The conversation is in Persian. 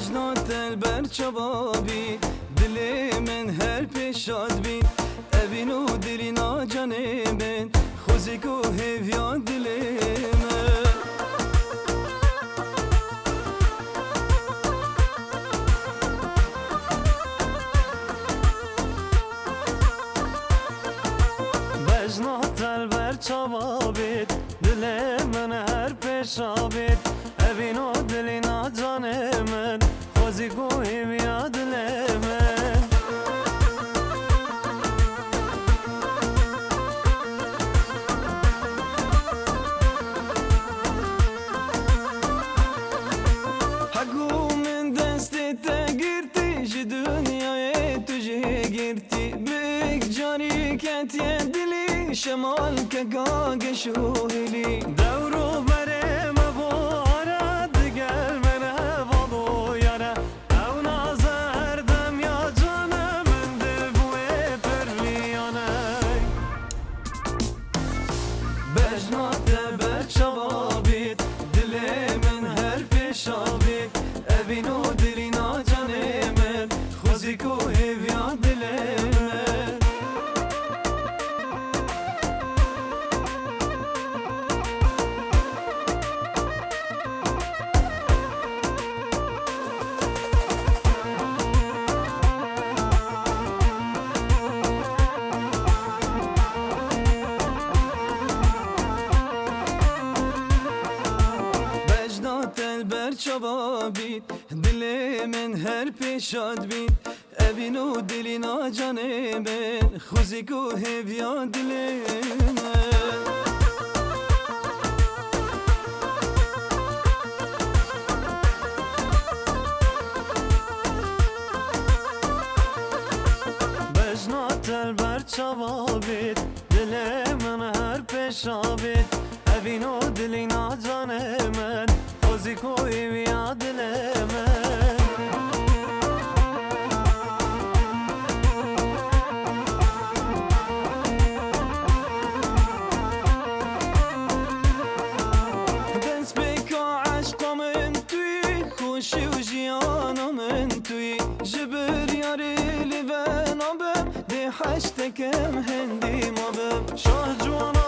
بجنات البر چبابی دلی من هر پیشاد بین اوین و دلی ناجانه من خوزی کو هیویان دلی من بجنات البر چبابی دلی من هر پیشابید اوین و دلی ناجانه من خوزی کو هیویان دلی من حقو من دستی تگیرتی جی دنیای تو جی گیرتی بک جانی کتیه دلی شمال که گاگ شوهلی دورو بره مبارا دگل منه والو یاره او نازردم یا جانم من دل بوی پرلیانه بجنات بچوابید دل من هر پیشابید اوین و دلی ناجانه من خوزی کو هیویان دل من البر چبابید دل من هر پیشاد بید اوین و دلی ناجانه من خوزی کو هیویان دل من بجنات البر چبابید دل من هر پیشابید اوین و دلی ناجانه من خوزی کو هیویان دل من دست بکا عشقا من توی خوشی و جیانا من توی جبر یاری لیبنا بم دی حشتکم هندی ما بم شاه جوانا